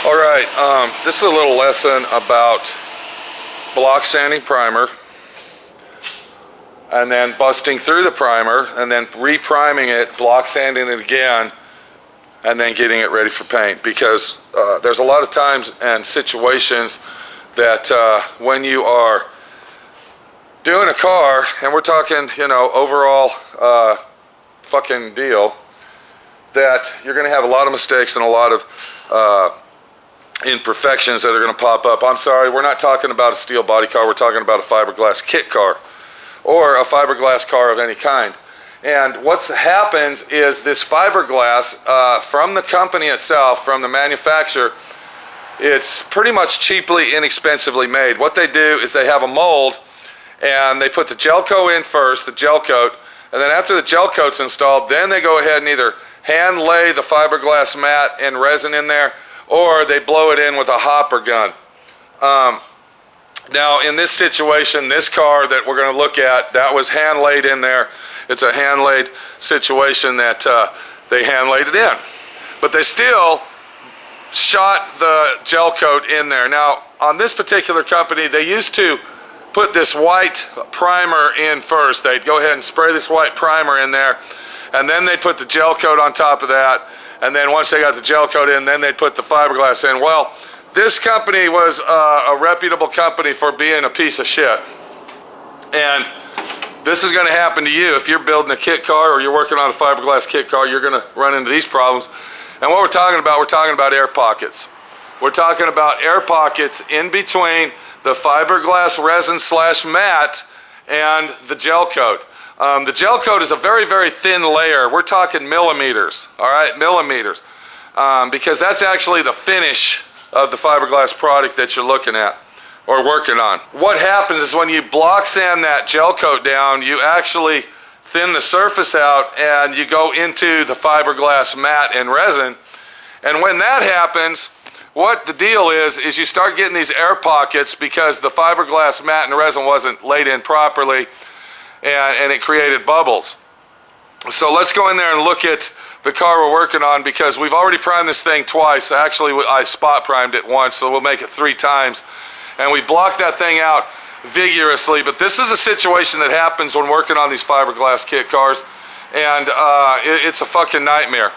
All right, this is a little lesson about block sanding primer and then busting through the primer and then re-priming it, block sanding it again, and then getting it ready for paint. Because there's a lot of times and situations that when you are doing a car, and we're talking, you know, overall fucking deal, that you're going to have a lot of mistakes and a lot of imperfections that are going to pop up. I'm sorry, we're not talking about a steel body car, we're talking about a fiberglass kit car or a fiberglass car of any kind. And what happens is this fiberglass from the company itself, from the manufacturer, it's pretty much cheaply, inexpensively made. What they do is they have a mold and they put the gel coat in first, the gel coat, and then after the gel coat's installed, then they go ahead and either hand lay the fiberglass mat and resin in there, or they blow it in with a hopper gun. Now in this situation, this car that we're going to look at, that was hand laid in there. It's a hand laid situation that they hand laid it in. But they still shot the gel coat in there. Now on this particular company, they used to put this white primer in first. They'd go ahead and spray this white primer in there, and then they'd put the gel coat on top of that. And then once they got the gel coat in, then they'd put the fiberglass in. Well, this company was a reputable company for being a piece of shit. And this is going to happen to you if you're building a kit car or you're working on a fiberglass kit car. You're going to run into these problems. And what we're talking about air pockets. We're talking about air pockets in between the fiberglass resin slash mat and the gel coat. The gel coat is a very, very thin layer. We're talking millimeters, all right, millimeters, because that's actually the finish of the fiberglass product that you're looking at or working on. What happens is when you block sand that gel coat down, you actually thin the surface out and you go into the fiberglass mat and resin. And when that happens, what the deal is you start getting these air pockets because the fiberglass mat and resin wasn't laid in properly, and it created bubbles. So let's go in there and look at the car we're working on, because we've already primed this thing twice. Actually, I spot primed it once, so we'll make it 3 times. And we blocked that thing out vigorously, but this is a situation that happens when working on these fiberglass kit cars, and it's a fucking nightmare.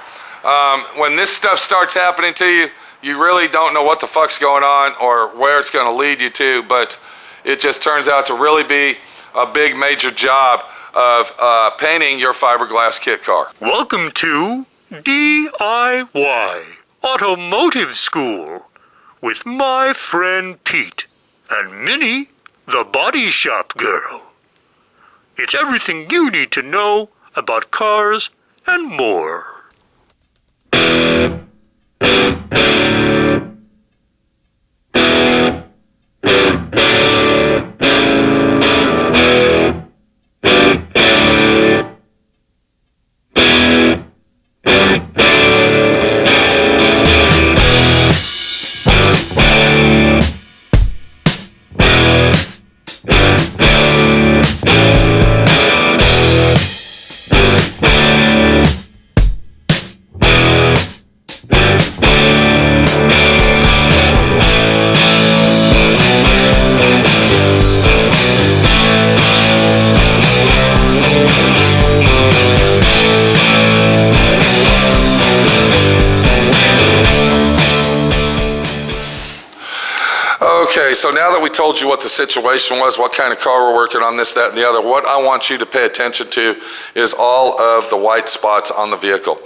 When this stuff starts happening to you, you really don't know what the fuck's going on or where it's going to lead you to, but it just turns out to really be a big major job of painting your fiberglass kit car. Welcome to D.I.Y. Automotive School with my friend Pete and Minnie, the body shop girl. It's everything you need to know about cars and more. Okay, so now that we told you what the situation was, what kind of car we're working on, this, that, and the other, what I want you to pay attention to is all of the white spots on the vehicle.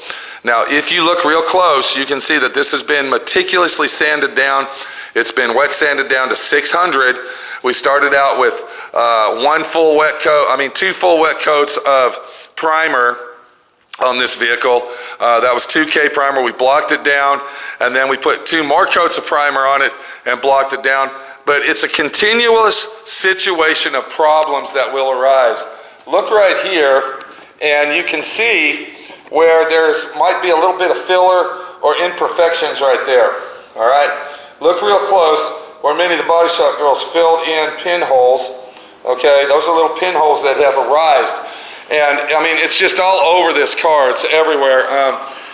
Now, if you look real close, you can see that this has been meticulously sanded down. It's been wet sanded down to 600. We started out with 2 full wet coats of primer on this vehicle. That was 2K primer. We blocked it down, and then we put 2 more coats of primer on it and blocked it down. But it's a continuous situation of problems that will arise. Look right here, and you can see where might be a little bit of filler or imperfections right there. All right, look real close where many of the body shop girls filled in pinholes. Okay, those are little pinholes that have arised. And I mean, it's just all over this car. It's everywhere.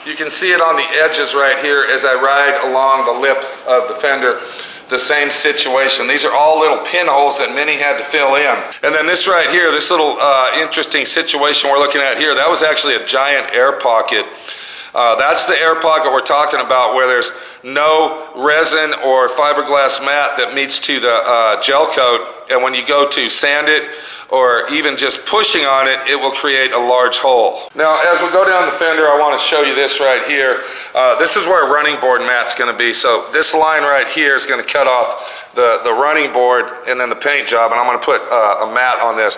You can see it on the edges right here as I ride along the lip of the fender. The same situation. These are all little pinholes that Minnie had to fill in. And then this right here, this little interesting situation we're looking at here, that was actually a giant air pocket. That's the air pocket we're talking about, where there's no resin or fiberglass mat that meets to the gel coat, and when you go to sand it or even just pushing on it, it will create a large hole. Now, as we go down the fender, I want to show you this right here. This is where a running board mat's going to be. So this line right here is going to cut off the running board and then the paint job, and I'm going to put a mat on this.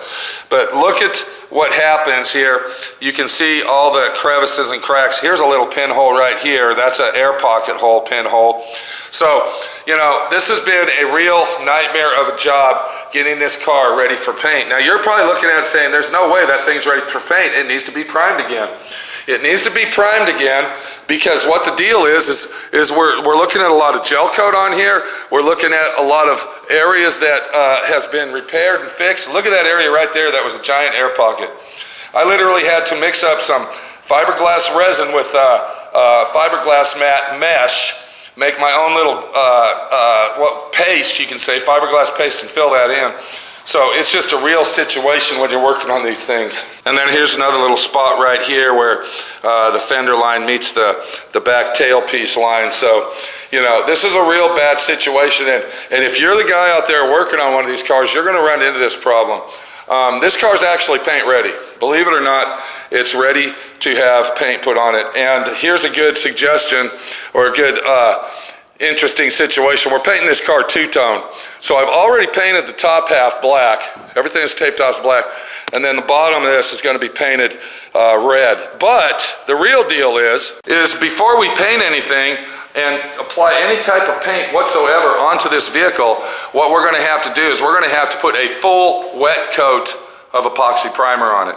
But look at what happens here. You can see all the crevices and cracks. Here's a little pinhole right here. That's an air pocket hole, pinhole. So, you know, this has been a real nightmare of a job getting this car ready for paint. Now, you're probably looking at it saying, there's no way that thing's ready for paint. It needs to be primed again. It needs to be primed again because what the deal is we're looking at a lot of gel coat on here. We're looking at a lot of areas that has been repaired and fixed. Look at that area right there. That was a giant air pocket. I literally had to mix up some fiberglass resin with fiberglass mat mesh, make my own little paste, you can say, fiberglass paste, and fill that in. So it's just a real situation when you're working on these things. And then here's another little spot right here where the fender line meets the back tailpiece line. So, you know, this is a real bad situation. And if you're the guy out there working on one of these cars, you're going to run into this problem. This car is actually paint ready. Believe it or not, it's ready to have paint put on it. And here's a good suggestion, or a good interesting situation. We're painting this car two-tone. So I've already painted the top half black. Everything is taped off black. And then the bottom of this is going to be painted red. But the real deal is before we paint anything and apply any type of paint whatsoever onto this vehicle, what we're going to have to do is we're going to have to put a full wet coat of epoxy primer on it.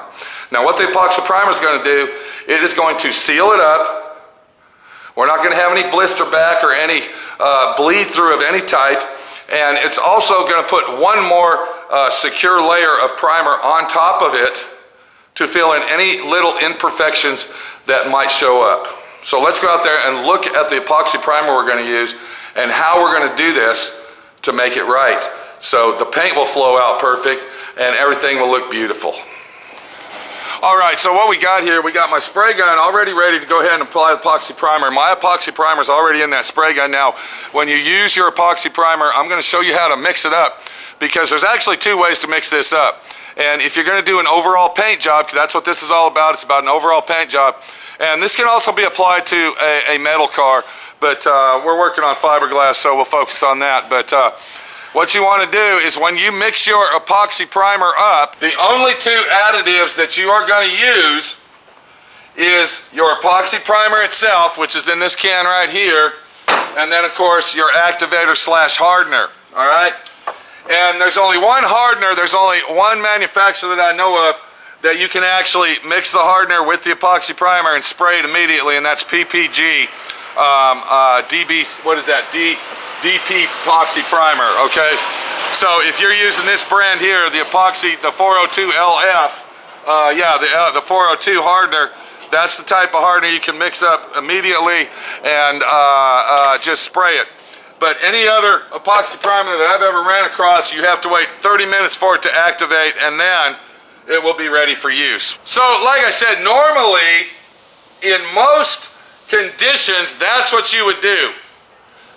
Now, what the epoxy primer is going to do, it is going to seal it up. We're not going to have any blister back or any bleed through of any type. And it's also going to put one more secure layer of primer on top of it to fill in any little imperfections that might show up. So let's go out there and look at the epoxy primer we're going to use and how we're going to do this to make it right. So the paint will flow out perfect and everything will look beautiful. All right, so what we got here, we got my spray gun already ready to go ahead and apply epoxy primer. My epoxy primer is already in that spray gun. Now, when you use your epoxy primer, I'm going to show you how to mix it up because there's actually two ways to mix this up. And if you're going to do an overall paint job, because that's what this is all about, it's about an overall paint job. And this can also be applied to a metal car, but we're working on fiberglass, so we'll focus on that. But what you want to do is when you mix your epoxy primer up, the only two additives that you are going to use is your epoxy primer itself, which is in this can right here, and then of course your activator / hardener, all right? And there's only one hardener, there's only one manufacturer that I know of that you can actually mix the hardener with the epoxy primer and spray it immediately, and that's PPG. DP epoxy primer, okay? So if you're using this brand here, the epoxy, the 402 LF, the 402 hardener, that's the type of hardener you can mix up immediately and just spray it. But any other epoxy primer that I've ever ran across, you have to wait 30 minutes for it to activate and then it will be ready for use. So like I said, normally in most conditions, that's what you would do.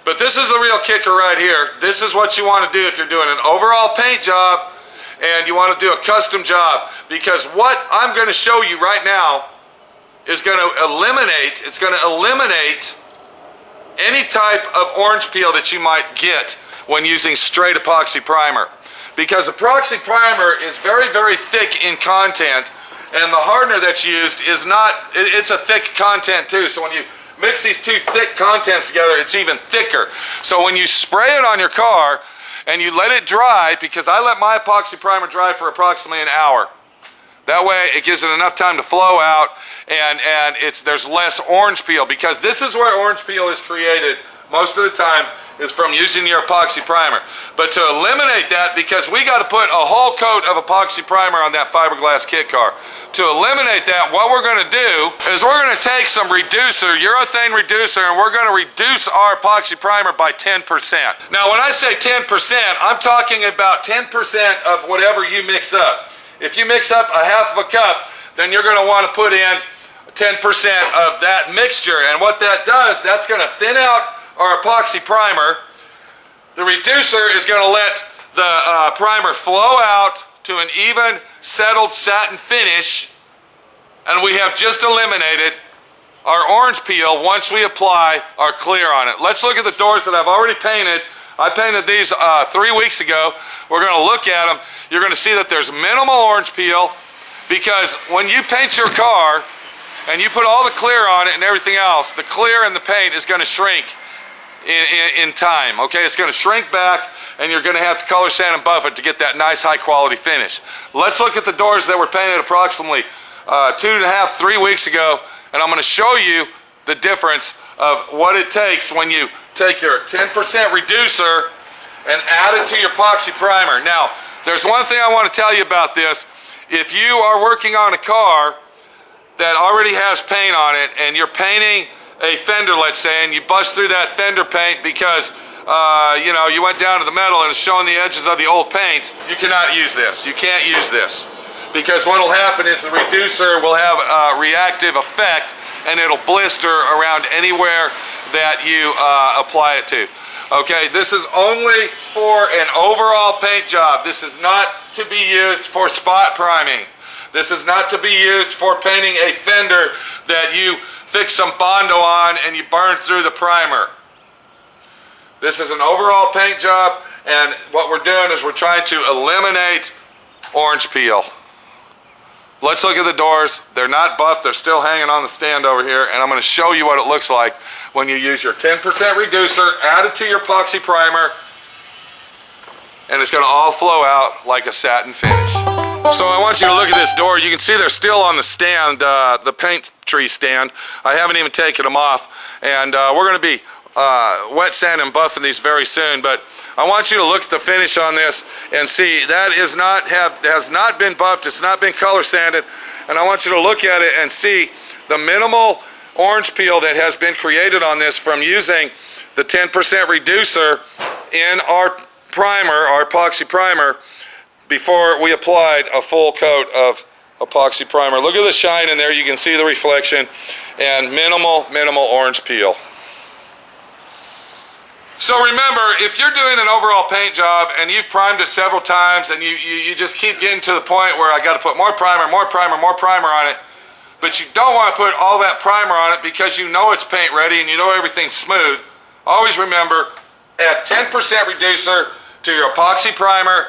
But this is the real kicker right here. This is what you want to do if you're doing an overall paint job and you want to do a custom job. Because what I'm going to show you right now is going to eliminate, it's going to eliminate any type of orange peel that you might get when using straight epoxy primer. Because epoxy primer is very, very thick in content, and the hardener that's used is not, it's a thick content too. So when you mix these two thick contents together, it's even thicker. So when you spray it on your car and you let it dry, because I let my epoxy primer dry for approximately an hour. That way it gives it enough time to flow out and there's less orange peel, because this is where orange peel is created most of the time is from using your epoxy primer. But to eliminate that, because we got to put a whole coat of epoxy primer on that fiberglass kit car. To eliminate that, what we're going to do is we're going to take some reducer, urethane reducer, and we're going to reduce our epoxy primer by 10%. Now, when I say 10%, I'm talking about 10% of whatever you mix up. If you mix up a half of a cup, then you're going to want to put in 10% of that mixture. And what that does, that's going to thin out our epoxy primer. The reducer is going to let the primer flow out to an even settled satin finish, and we have just eliminated our orange peel once we apply our clear on it. Let's look at the doors that I've already painted. I painted these 3 weeks ago. We're going to look at them. You're going to see that there's minimal orange peel, because when you paint your car and you put all the clear on it and everything else, the clear in the paint is going to shrink in time, okay? It's going to shrink back, and you're going to have to color sand and buff it to get that nice high quality finish. Let's look at the doors that were painted approximately 2.5, 3 weeks ago, and I'm going to show you the difference of what it takes when you take your 10% reducer and add it to your epoxy primer. Now, there's one thing I want to tell you about this. If you are working on a car that already has paint on it, and you're painting a fender, let's say, and you bust through that fender paint because you know, you went down to the metal and it's showing the edges of the old paints, you cannot use this. You can't use this, because what will happen is the reducer will have a reactive effect, and it'll blister around anywhere that you apply it to. Okay, this is only for an overall paint job. This is not to be used for spot priming. This is not to be used for painting a fender that you fix some Bondo on and you burn through the primer. This is an overall paint job, and what we're doing is we're trying to eliminate orange peel. Let's look at the doors. They're not buffed, they're still hanging on the stand over here, and I'm going to show you what it looks like when you use your 10% reducer, add it to your epoxy primer, and it's going to all flow out like a satin finish. So I want you to look at this door. You can see they're still on the stand, the paint tree stand. I haven't even taken them off, and we're going to be wet sand and buffing these very soon, but I want you to look at the finish on this and see that has not been buffed, it's not been color sanded, and I want you to look at it and see the minimal orange peel that has been created on this from using the 10% reducer in our primer, our epoxy primer, before we applied a full coat of epoxy primer. Look at the shine in there, you can see the reflection, and minimal orange peel. So remember, if you're doing an overall paint job and you've primed it several times and you just keep getting to the point where I got to put more primer on it, but you don't want to put all that primer on it because you know it's paint ready and you know everything's smooth, always remember, add 10% reducer to your epoxy primer,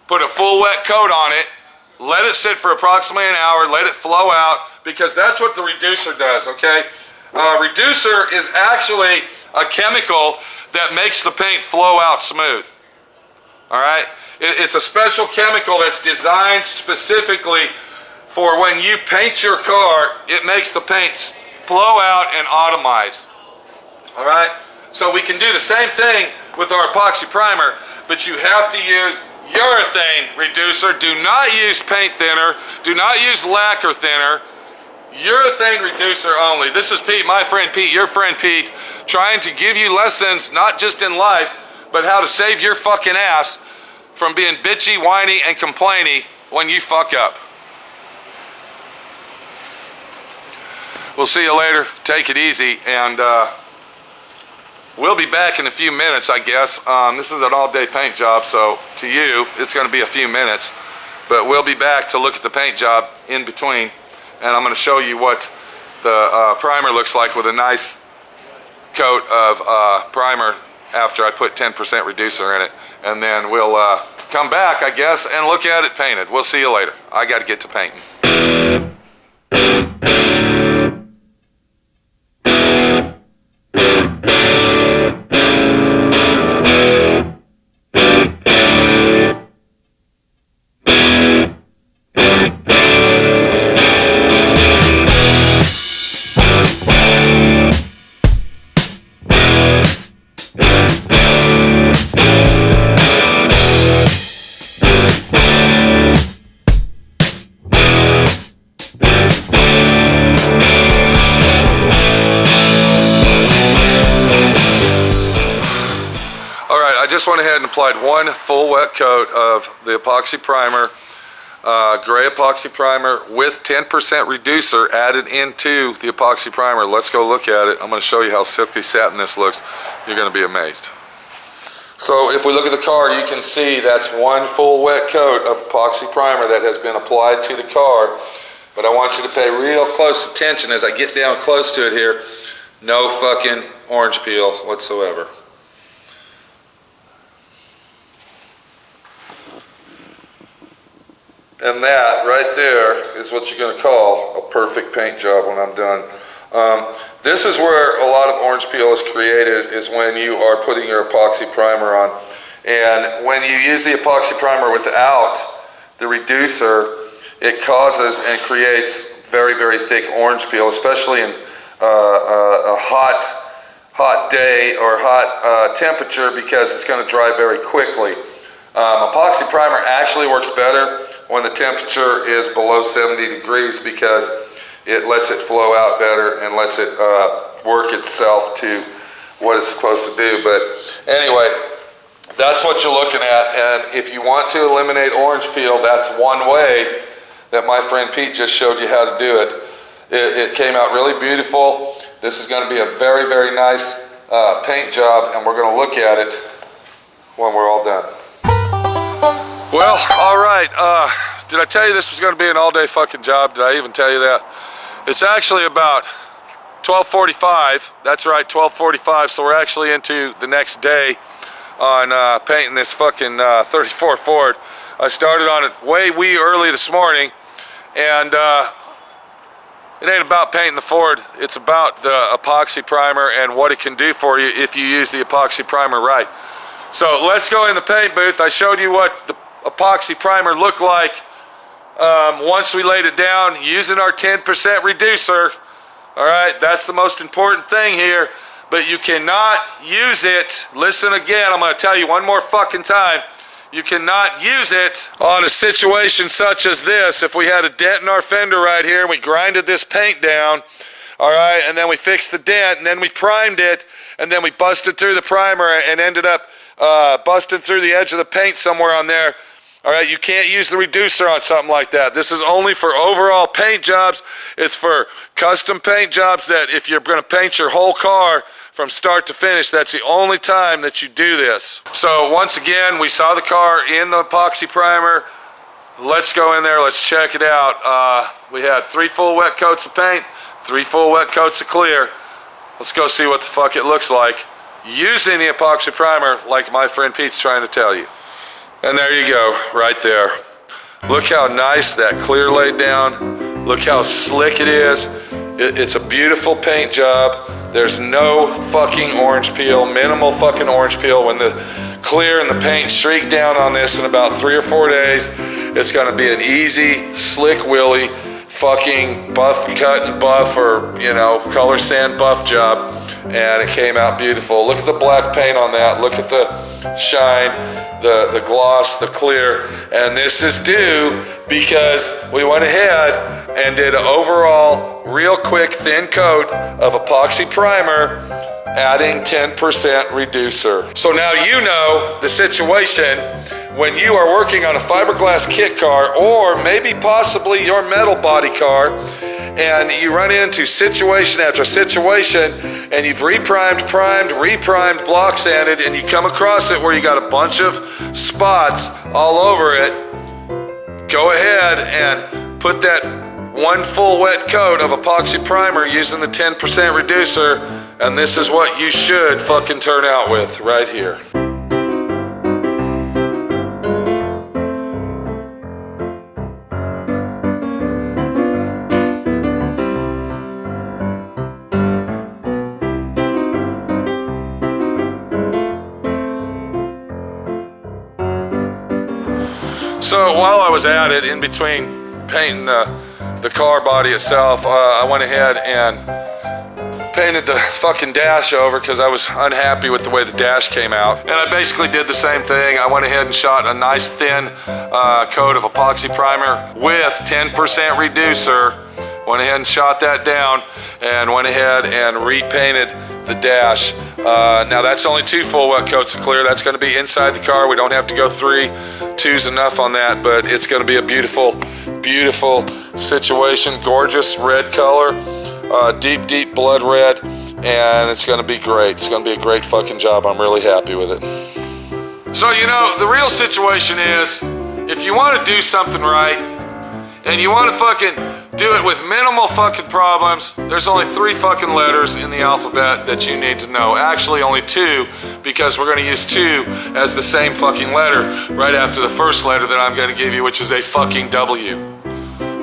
put a full wet coat on it, let it sit for approximately an hour, let it flow out, because that's what the reducer does, okay? Reducer is actually a chemical that makes the paint flow out smooth. All right? It's a special chemical that's designed specifically for when you paint your car, it makes the paint flow out and atomize. All right? So we can do the same thing with our epoxy primer, but you have to use urethane reducer. Do not use paint thinner. Do not use lacquer thinner. Urethane reducer only. This is Pete, my friend Pete, your friend Pete, trying to give you lessons, not just in life, but how to save your fucking ass from being bitchy, whiny, and complainy when you fuck up. We'll see you later. Take it easy, and we'll be back in a few minutes, I guess. This is an all-day paint job, so to you, it's going to be a few minutes, but we'll be back to look at the paint job in between. And I'm going to show you what the primer looks like with a nice coat of primer after I put 10% reducer in it. And then we'll come back, I guess, and look at it painted. We'll see you later. I got to get to painting. I just went ahead and applied one full wet coat of the epoxy primer, gray epoxy primer with 10% reducer added into the epoxy primer. Let's go look at it. I'm going to show you how silky satin this looks. You're going to be amazed. So if we look at the car, you can see that's one full wet coat of epoxy primer that has been applied to the car. But I want you to pay real close attention as I get down close to it here. No fucking orange peel whatsoever. And that right there is what you're going to call a perfect paint job when I'm done. This is where a lot of orange peel is created, is when you are putting your epoxy primer on. And when you use the epoxy primer without the reducer, it causes and creates very, very thick orange peel, especially in a hot day or hot temperature, because it's going to dry very quickly. Epoxy primer actually works better when the temperature is below 70 degrees because it lets it flow out better and lets it work itself to what it's supposed to do. But anyway, that's what you're looking at. And if you want to eliminate orange peel, that's one way that my friend Pete just showed you how to do it. It came out really beautiful. This is going to be a very, very nice paint job, and we're going to look at it when we're all done. Well, all right. Did I tell you this was going to be an all-day fucking job? Did I even tell you that? It's actually about 12:45. That's right, 12:45. So we're actually into the next day on painting this fucking 34 Ford. I started on it way early this morning, and it ain't about painting the Ford. It's about the epoxy primer and what it can do for you if you use the epoxy primer right. So let's go in the paint booth. I showed you what the epoxy primer looked like once we laid it down using our 10% reducer. All right, that's the most important thing here. But you cannot use it. Listen again, I'm going to tell you one more fucking time. You cannot use it on a situation such as this. If we had a dent in our fender right here and we grinded this paint down, all right, and then we fixed the dent, and then we primed it, and then we busted through the primer and ended up busting through the edge of the paint somewhere on there. All right, you can't use the reducer on something like that. This is only for overall paint jobs. It's for custom paint jobs that if you're going to paint your whole car from start to finish, that's the only time that you do this. So once again, we saw the car in the epoxy primer. Let's go in there, let's check it out. We had 3 full wet coats of paint, 3 full wet coats of clear. Let's go see what the fuck it looks like using the epoxy primer like my friend Pete's trying to tell you. And there you go, right there. Look how nice that clear laid down. Look how slick it is. It's a beautiful paint job. There's no fucking orange peel, minimal fucking orange peel. When the clear and the paint streak down on this in about 3 or 4 days, it's gonna be an easy, slick willy, fucking buff cut and buff, or color sand buff job. And it came out beautiful. Look at the black paint on that. Look at the shine, the gloss, the clear. And this is due because we went ahead and did an overall real quick thin coat of epoxy primer, adding 10% reducer. So now you know the situation when you are working on a fiberglass kit car, or maybe possibly your metal body car, and you run into situation after situation, and you've reprimed, reprimed, block sanded, and you come across it where you got a bunch of spots all over it. Go ahead and put that 1 full wet coat of epoxy primer using the 10% reducer, and this is what you should fucking turn out with right here. So while I was at it, in between painting the car body itself, I went ahead and painted the fucking dash over because I was unhappy with the way the dash came out. And I basically did the same thing. I went ahead and shot a nice thin coat of epoxy primer with 10% reducer Went ahead and shot that down and went ahead and repainted the dash. Now that's only 2 full wet coats of clear. That's going to be inside the car. We don't have to go 3. 2's enough on that, but it's going to be a beautiful, beautiful situation. Gorgeous red color, deep, deep blood red, and it's going to be great. It's going to be a great fucking job. I'm really happy with it. So, you know, the real situation is, if you want to do something right, and you want to fucking do it with minimal fucking problems, there's only 3 fucking letters in the alphabet that you need to know. Actually, only 2, because we're going to use 2 as the same fucking letter right after the first letter that I'm going to give you, which is a fucking W.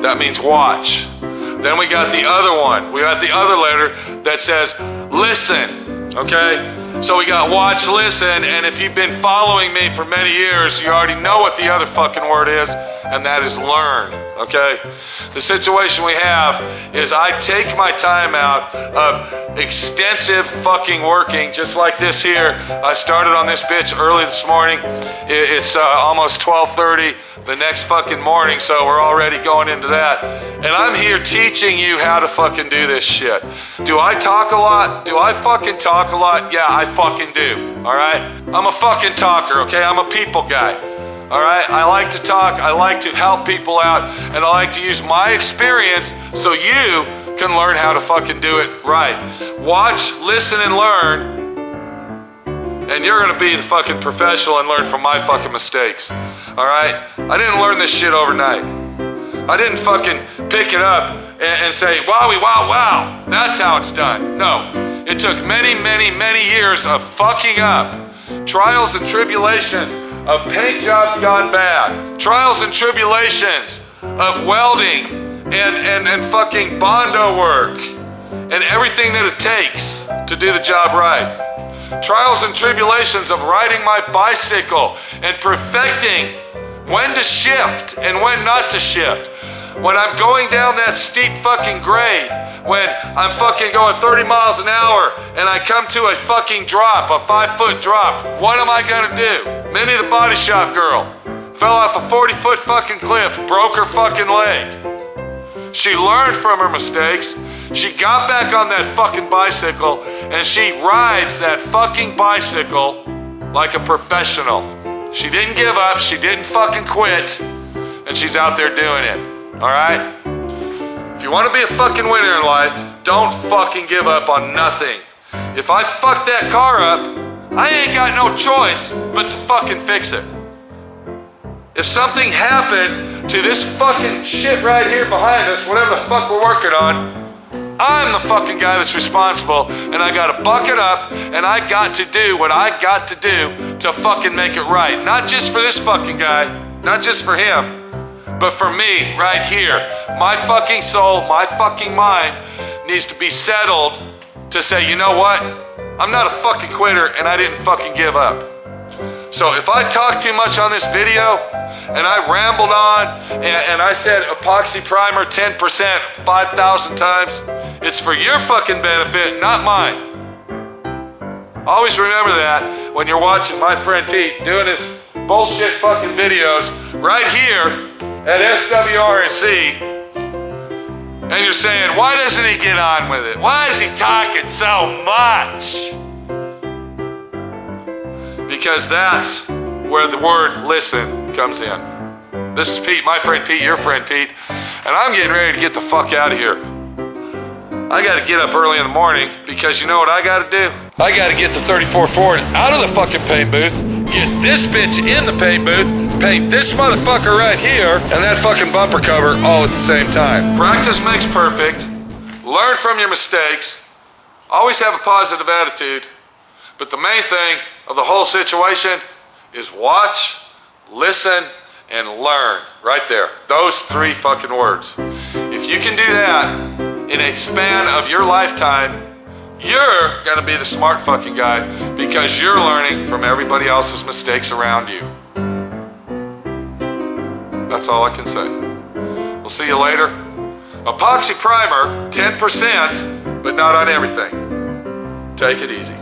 That means watch. Then we got the other one. We got the other letter that says listen, okay? So we got watch, listen, and if you've been following me for many years, you already know what the other fucking word is, and that is learn, okay? The situation we have is I take my time out of extensive fucking working, just like this here. I started on this bitch early this morning. It's almost 12:30 the next fucking morning, so we're already going into that. And I'm here teaching you how to fucking do this shit. Do I talk a lot? Do I fucking talk a lot? Yeah, I fucking do, all right? I'm a fucking talker, okay? I'm a people guy. All right, I like to talk, I like to help people out, and I like to use my experience so you can learn how to fucking do it right. Watch, listen, and learn, and you're gonna be the fucking professional and learn from my fucking mistakes. All right? I didn't learn this shit overnight. I didn't fucking pick it up and say, wowie, wow, wow, that's how it's done. No, it took many, many, many years of fucking up, trials and tribulations, of paint jobs gone bad, trials and tribulations of welding and fucking Bondo work and everything that it takes to do the job right. Trials and tribulations of riding my bicycle and perfecting when to shift and when not to shift. When I'm going down that steep fucking grade, when I'm fucking going 30 miles an hour and I come to a fucking drop, a 5-foot drop, what am I gonna do? Minnie the body shop girl fell off a 40-foot fucking cliff, broke her fucking leg. She learned from her mistakes. She got back on that fucking bicycle and she rides that fucking bicycle like a professional. She didn't give up, she didn't fucking quit, and she's out there doing it. All right? If you want to be a fucking winner in life, don't fucking give up on nothing. If I fuck that car up, I ain't got no choice but to fucking fix it. If something happens to this fucking shit right here behind us, whatever the fuck we're working on, I'm the fucking guy that's responsible, and I gotta buck it up, and I got to do what I got to do to fucking make it right. Not just for this fucking guy, not just for him, but for me, right here. My fucking soul, my fucking mind needs to be settled to say, you know what? I'm not a fucking quitter, and I didn't fucking give up. So if I talk too much on this video, and I rambled on, and I said epoxy primer 10% 5,000 times, it's for your fucking benefit, not mine. Always remember that when you're watching my friend Pete doing his bullshit fucking videos right here at SWRNC, and you're saying, why doesn't he get on with it? Why is he talking so much? Because that's where the word listen comes in. This is Pete, my friend Pete, your friend Pete, and I'm getting ready to get the fuck out of here. I gotta get up early in the morning because you know what I gotta do? I gotta get the 34 Ford out of the fucking paint booth, get this bitch in the paint booth, paint this motherfucker right here, and that fucking bumper cover all at the same time. Practice makes perfect. Learn from your mistakes. Always have a positive attitude. But the main thing of the whole situation is watch, listen, and learn. Right there. Those 3 fucking words. If you can do that in a span of your lifetime, you're gonna be the smart fucking guy because you're learning from everybody else's mistakes around you. That's all I can say. We'll see you later. Epoxy primer, 10%, but not on everything. Take it easy.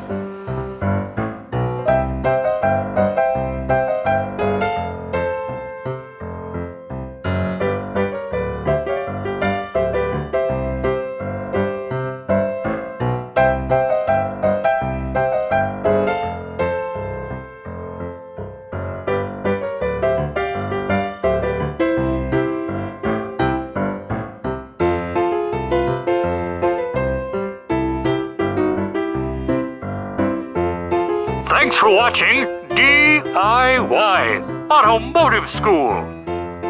Thanks for watching D.I.Y. Automotive School.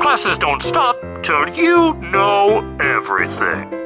Classes don't stop till you know everything.